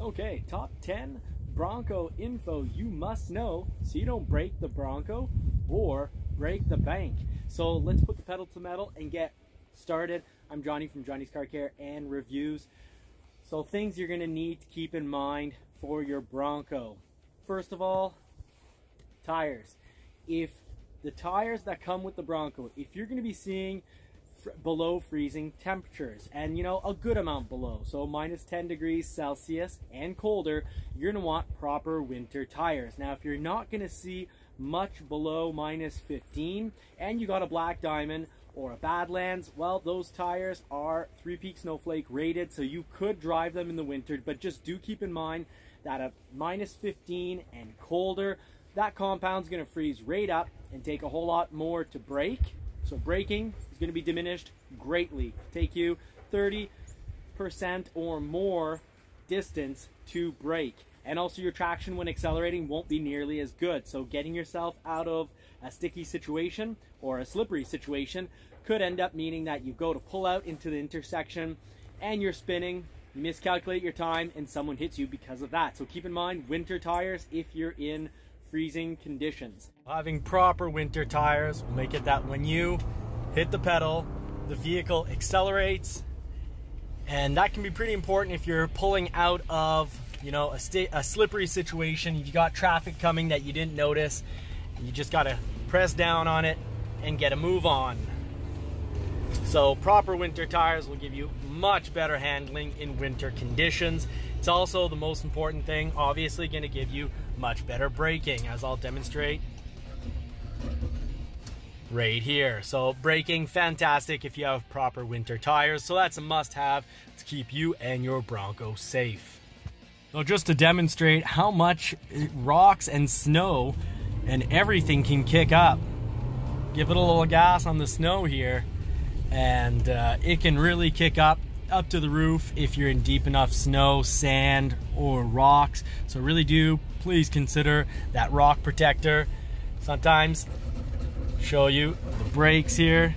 Okay, top 10 Bronco info you must know so you don't break the Bronco or break the bank. So let's put the pedal to the metal and get started. I'm Johnny from Johnny's Car Care and Reviews. So things you're going to need to keep in mind for your Bronco. First of all, tires. If the tires that come with the Bronco, if you're going to be seeing below freezing temperatures, and a good amount below, so minus 10 degrees Celsius and colder, you're going to want proper winter tires. Now if you're not going to see much below minus 15 and you got a Black Diamond or a Badlands, well, those tires are 3-peak snowflake rated, so you could drive them in the winter, but just do keep in mind that at minus 15 and colder, that compound's going to freeze right up and take a whole lot more to brake. So braking is going to be diminished greatly. Take you 30% or more distance to brake. And also your traction when accelerating won't be nearly as good. So getting yourself out of a sticky situation or a slippery situation could end up meaning that you go to pull out into the intersection and you're spinning, you miscalculate your time, and someone hits you because of that. So keep in mind winter tires if you're in freezing conditions. Having proper winter tires will make it that when you hit the pedal, the vehicle accelerates, and that can be pretty important if you're pulling out of a slippery situation. If you got traffic coming that you didn't notice, you just got to press down on it and get a move on. So proper winter tires will give you much better handling in winter conditions. It's also the most important thing, obviously going to give you much better braking, as I'll demonstrate right here. So braking, fantastic if you have proper winter tires. So that's a must-have to keep you and your Bronco safe. So just to demonstrate how much rocks and snow and everything can kick up, give it a little gas on the snow here, and it can really kick up to the roof if you're in deep enough snow, sand, or rocks. So really do please consider that rock protector. Sometimes show you the brakes here.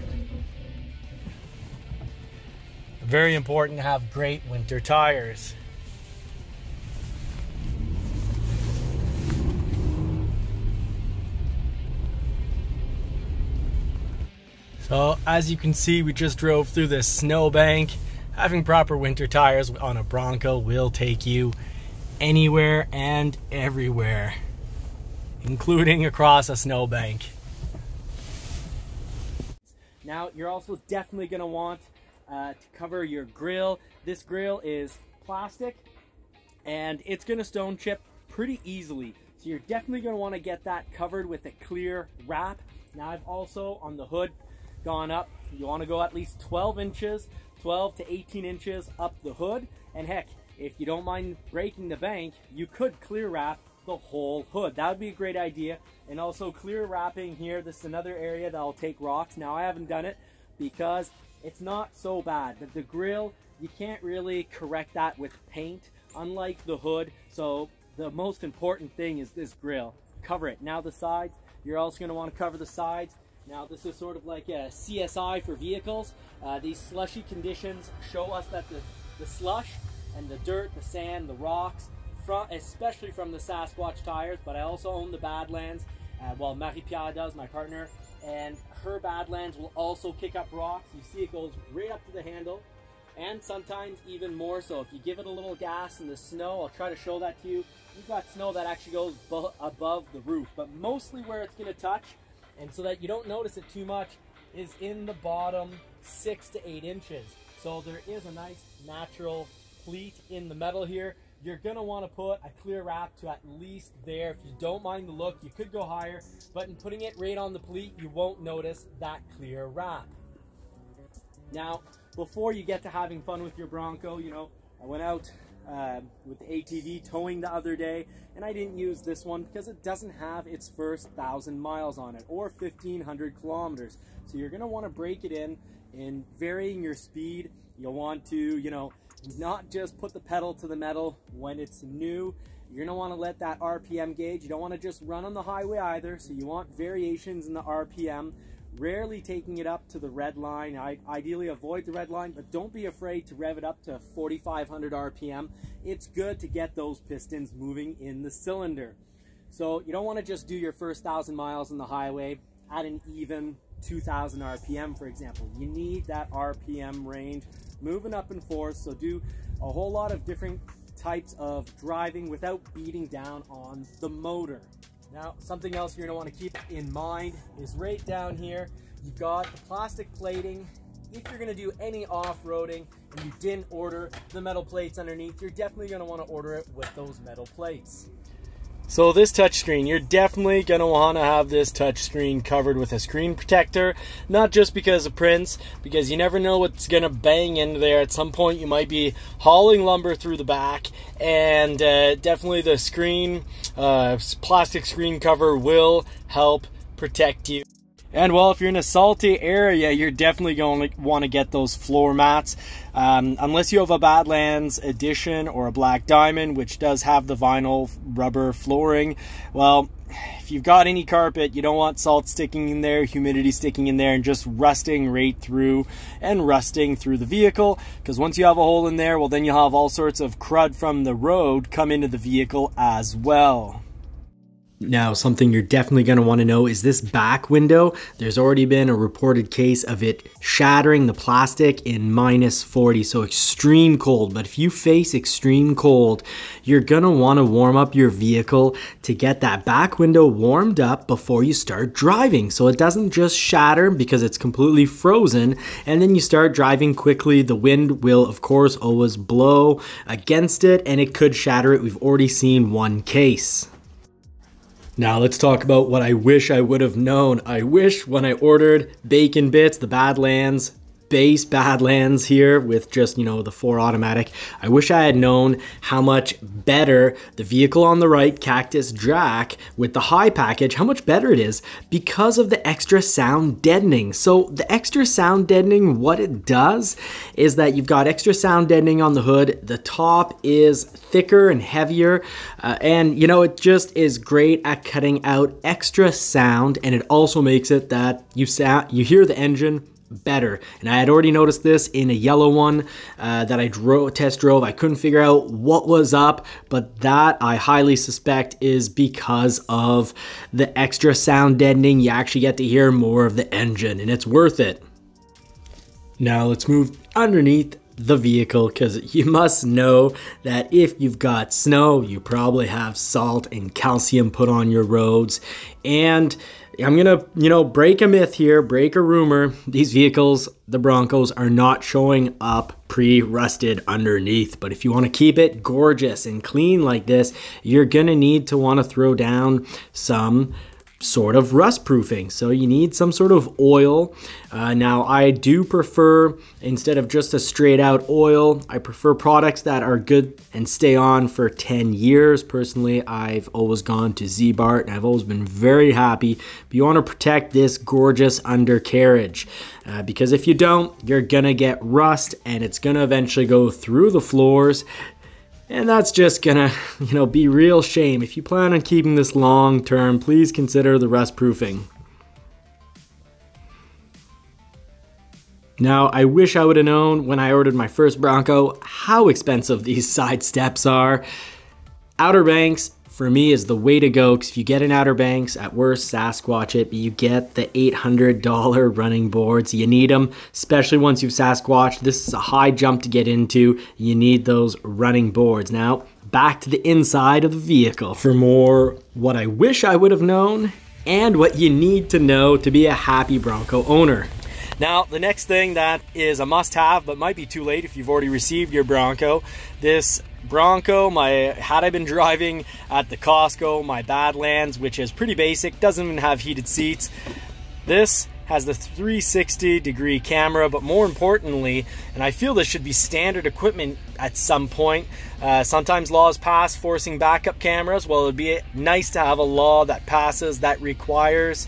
Very important to have great winter tires. So as you can see, we just drove through this snowbank. Having proper winter tires on a Bronco will take you anywhere and everywhere, including across a snowbank. Now you're also definitely going to want to cover your grill. This grill is plastic and it's going to stone chip pretty easily. So you're definitely going to want to get that covered with a clear wrap. Now I've also on the hood gone up. You want to go at least 12 inches, 12 to 18 inches up the hood. And heck, if you don't mind breaking the bank, you could clear wrap the whole hood. That would be a great idea. And also clear wrapping here, this is another area that I'll take rocks. Now I haven't done it because it's not so bad. But the grill, you can't really correct that with paint, unlike the hood. So the most important thing is this grill. Cover it. Now the sides, you're also going to want to cover the sides. Now this is sort of like a CSI for vehicles. These slushy conditions show us that the slush and the dirt, the sand, the rocks, especially from the Sasquatch tires, but I also own the Badlands. Well, Marie-Pierre does, my partner, and her Badlands will also kick up rocks. You see it goes right up to the handle, and sometimes even more so. If you give it a little gas in the snow, I'll try to show that to you. You've got snow that actually goes above the roof, but mostly where it's going to touch, and so that you don't notice it too much, is in the bottom 6 to 8 inches. So there is a nice natural pleat in the metal here. You're going to want to put a clear wrap to at least there. If you don't mind the look, you could go higher, but in putting it right on the pleat, you won't notice that clear wrap. Now, before you get to having fun with your Bronco, I went out with the ATV towing the other day, and I didn't use this one because it doesn't have its first 1,000 miles on it, or 1,500 kilometers. So you're going to want to break it in varying your speed. You'll want to, not just put the pedal to the metal when it's new. You're going to want to let that RPM gauge. You don't want to just run on the highway either, so you want variations in the RPM. rarely taking it up to the red line. I ideally avoid the red line, but don't be afraid to rev it up to 4,500 RPM. It's good to get those pistons moving in the cylinder. So you don't want to just do your first 1,000 miles on the highway at an even 2,000 RPM, for example. You need that RPM range moving up and forth, so do a whole lot of different types of driving without beating down on the motor. Now, something else you're going to want to keep in mind is right down here, you've got the plastic plating. If you're going to do any off-roading and you didn't order the metal plates underneath, you're definitely going to want to order it with those metal plates. So this touchscreen, you're definitely going to want to have this touchscreen covered with a screen protector, not just because of prints, because you never know what's going to bang into there. At some point you might be hauling lumber through the back, and definitely the screen, plastic screen cover will help protect you. And well, if you're in a salty area, you're definitely going to want to get those floor mats. Unless you have a Badlands Edition or a Black Diamond, which does have the vinyl rubber flooring. Well, if you've got any carpet, you don't want salt sticking in there, humidity sticking in there, and just rusting right through and rusting through the vehicle. Because once you have a hole in there, well, then you'll have all sorts of crud from the road come into the vehicle as well. Now, something you're definitely going to want to know is this back window. There's already been a reported case of it shattering the plastic in -40, so extreme cold. But if you face extreme cold, you're going to want to warm up your vehicle to get that back window warmed up before you start driving, so it doesn't just shatter because it's completely frozen, and then you start driving quickly. The wind will, of course, always blow against it, and it could shatter it. We've already seen one case. Now let's talk about what I wish I would have known. I wish when I ordered Bacon Bits, the Badlands, base Badlands here with just, you know, the 4 automatic, I wish I had known how much better the vehicle on the right, Cactus Jack, with the high package, how much better it is because of the extra sound deadening. So the extra sound deadening, what it does is that you've got extra sound deadening on the hood. The top is thicker and heavier, and you know, it just is great at cutting out extra sound, and it also makes it that you hear the engine better. And I had already noticed this in a yellow one that I test drove. I couldn't figure out what was up, but that I highly suspect is because of the extra sound deadening. You actually get to hear more of the engine, and it's worth it. Now let's move underneath the vehicle, because you must know that if you've got snow, you probably have salt and calcium put on your roads. And I'm gonna, you know, break a myth here, break a rumor. These vehicles, the Broncos, are not showing up pre-rusted underneath. But if you want to keep it gorgeous and clean like this, you're gonna need to want to throw down some sort of rust proofing. So you need some sort of oil. Now I do prefer, instead of just a straight out oil, I prefer products that are good and stay on for 10 years. Personally, I've always gone to Z-Bart and I've always been very happy. But you want to protect this gorgeous undercarriage because if you don't, you're gonna get rust and it's gonna eventually go through the floors. And that's just gonna, you know, be real shame. If you plan on keeping this long term, please consider the rust proofing. Now, I wish I would have known when I ordered my first Bronco how expensive these side steps are. Outer Banks, for me, is the way to go, because if you get an Outer Banks, at worst, Sasquatch it, but you get the $800 running boards. You need them, especially once you've Sasquatched. This is a high jump to get into. You need those running boards. Now, back to the inside of the vehicle for more what I wish I would have known and what you need to know to be a happy Bronco owner. Now, the next thing that is a must-have, but might be too late if you've already received your Bronco, this Bronco, had I been driving at the Costco, my Badlands, which is pretty basic, doesn't even have heated seats. This has the 360-degree camera, but more importantly, and I feel this should be standard equipment at some point, sometimes laws pass forcing backup cameras. Well, it'd be nice to have a law that passes that requires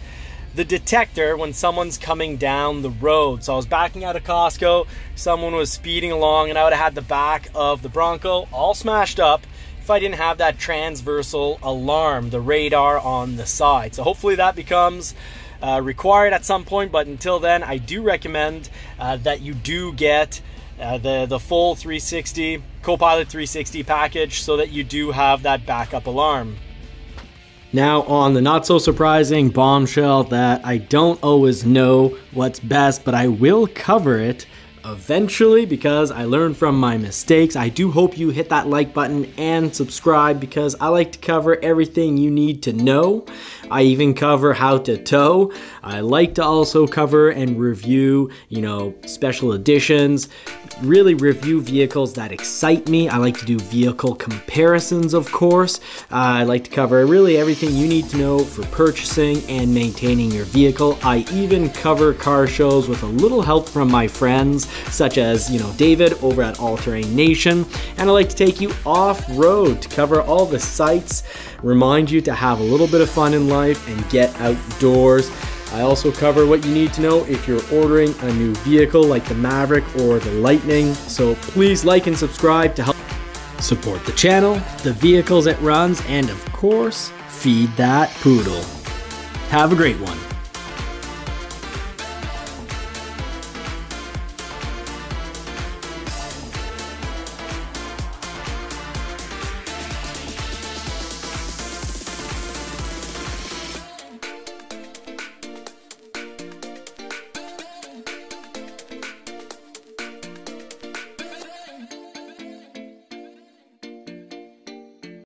the detector when someone's coming down the road. So I was backing out of Costco, someone was speeding along, and I would have had the back of the Bronco all smashed up if I didn't have that transversal alarm, the radar on the side. So hopefully that becomes required at some point, but until then, I do recommend that you do get the full 360 Copilot 360 package so that you do have that backup alarm. Now on the not so surprising bombshell that I don't always know what's best, but I will cover it eventually because I learned from my mistakes. I do hope you hit that like button and subscribe because I like to cover everything you need to know. I even cover how to tow. I like to also cover and review, special editions, really review vehicles that excite me. I like to do vehicle comparisons, of course. I like to cover really everything you need to know for purchasing and maintaining your vehicle. I even cover car shows with a little help from my friends, such as, David over at All Terrain Nation. And I like to take you off-road to cover all the sites, remind you to have a little bit of fun in life and get outdoors. I also cover what you need to know if you're ordering a new vehicle like the Maverick or the Lightning. So please like and subscribe to help support the channel, the vehicles it runs, and of course, feed that poodle. Have a great one.